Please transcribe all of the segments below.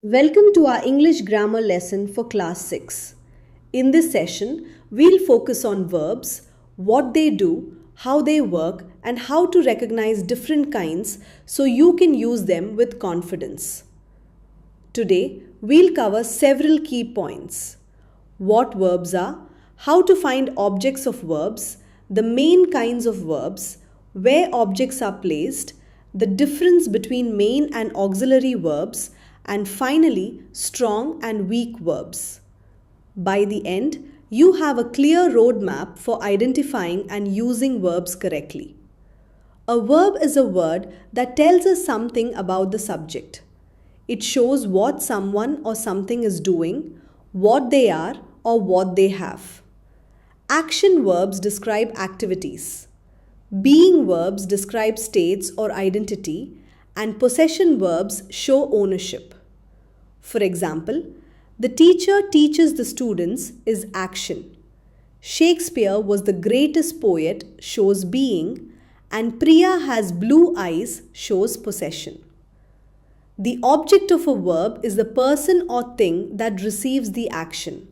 Welcome to our English grammar lesson for class 6. In this session, we'll focus on verbs, what they do, how they work, and how to recognize different kinds so you can use them with confidence. Today, we'll cover several key points. What verbs are, how to find objects of verbs, the main kinds of verbs, where objects are placed, the difference between main and auxiliary verbs, and finally, strong and weak verbs. By the end, you have a clear roadmap for identifying and using verbs correctly. A verb is a word that tells us something about the subject. It shows what someone or something is doing, what they are, or what they have. Action verbs describe activities. Being verbs describe states or identity, and possession verbs show ownership. For example, the teacher teaches the students is action. Shakespeare was the greatest poet shows being, and Priya has blue eyes shows possession. The object of a verb is the person or thing that receives the action.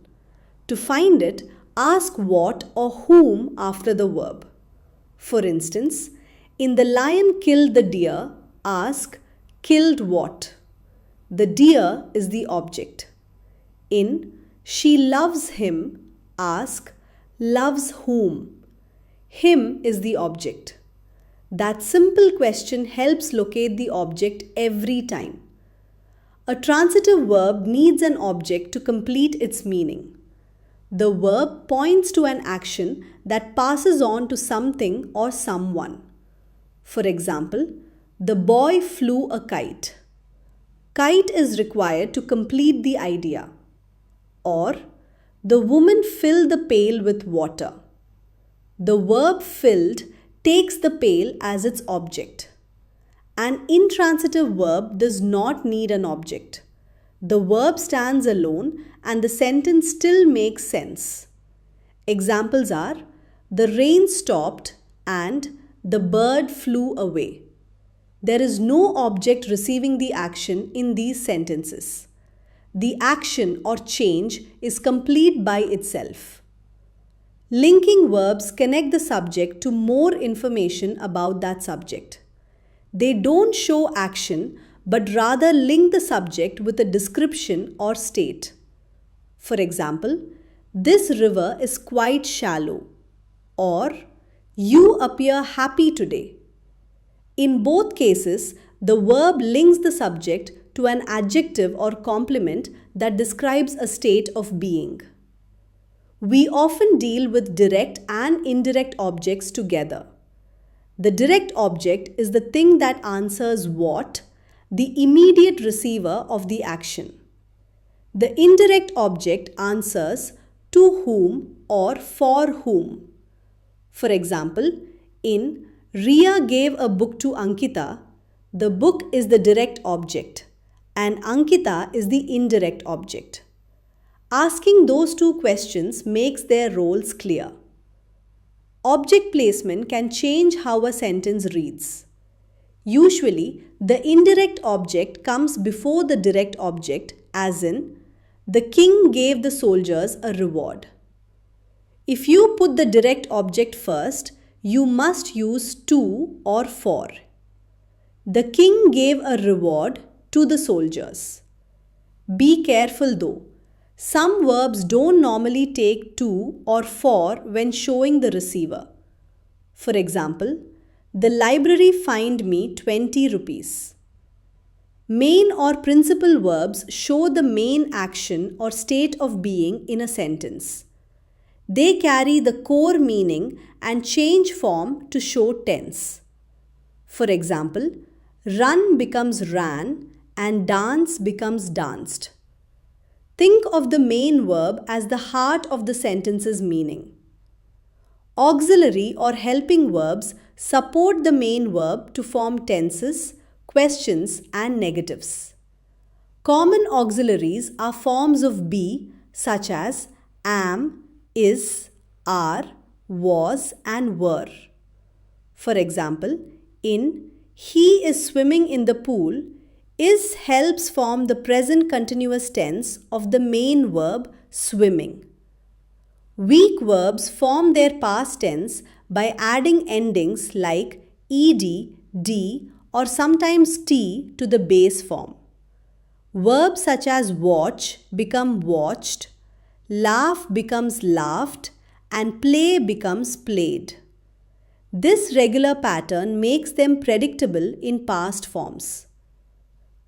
To find it, ask what or whom after the verb. For instance, in The Lion Killed the Deer, ask killed what? The deer is the object. In She loves him, ask loves whom? Him is the object. That simple question helps locate the object every time. A transitive verb needs an object to complete its meaning. The verb points to an action that passes on to something or someone. For example, the boy flew a kite. Kite is required to complete the idea. Or, the woman filled the pail with water. The verb filled takes the pail as its object. An intransitive verb does not need an object. The verb stands alone and the sentence still makes sense. Examples are, the rain stopped and the bird flew away. There is no object receiving the action in these sentences. The action or change is complete by itself. Linking verbs connect the subject to more information about that subject. They don't show action but rather link the subject with a description or state. For example, this river is quite shallow, or you appear happy today. In both cases, the verb links the subject to an adjective or complement that describes a state of being. We often deal with direct and indirect objects together. The direct object is the thing that answers what, the immediate receiver of the action. The indirect object answers to whom or for whom. For example, in Riya gave a book to Ankita, the book is the direct object and Ankita is the indirect object. Asking those two questions makes their roles clear. Object placement can change how a sentence reads. Usually, the indirect object comes before the direct object, as in, the king gave the soldiers a reward. If you put the direct object first, you must use to or for. The king gave a reward to the soldiers. Be careful though. Some verbs don't normally take to or for when showing the receiver. For example, the library fined me 20 rupees. Main or principal verbs show the main action or state of being in a sentence. They carry the core meaning and change form to show tense. For example, run becomes ran and dance becomes danced. Think of the main verb as the heart of the sentence's meaning. Auxiliary or helping verbs support the main verb to form tenses, questions, and negatives. Common auxiliaries are forms of be such as am, is, are, was, and were. For example, in he is swimming in the pool, Is helps form the present continuous tense of the main verb swimming. Weak verbs form their past tense by adding endings like ed, d, or sometimes t to the base form. Verbs such as watch become watched, laugh becomes laughed, and play becomes played. This regular pattern makes them predictable in past forms.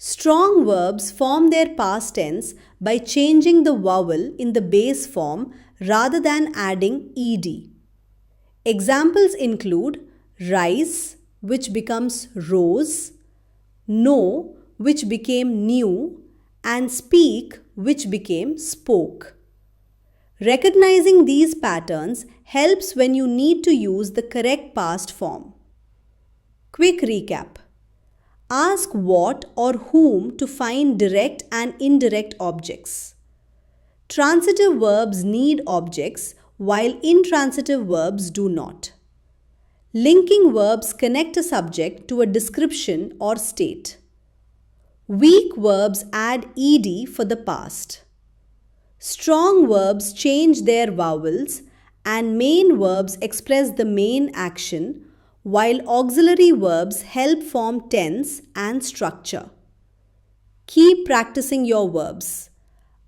Strong verbs form their past tense by changing the vowel in the base form rather than adding ed. Examples include rise, which becomes rose, know, which became knew, and speak, which became spoke. Recognizing these patterns helps when you need to use the correct past form. Quick recap. Ask what or whom to find direct and indirect objects. Transitive verbs need objects while intransitive verbs do not. Linking verbs connect a subject to a description or state. Weak verbs add ed for the past. Strong verbs change their vowels and main verbs express the main action, while auxiliary verbs help form tense and structure. Keep practicing your verbs.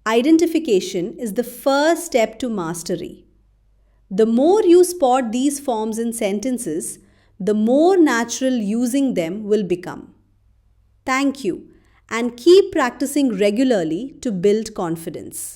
Identification is the first step to mastery. The more you spot these forms in sentences, the more natural using them will become. Thank you, and keep practicing regularly to build confidence.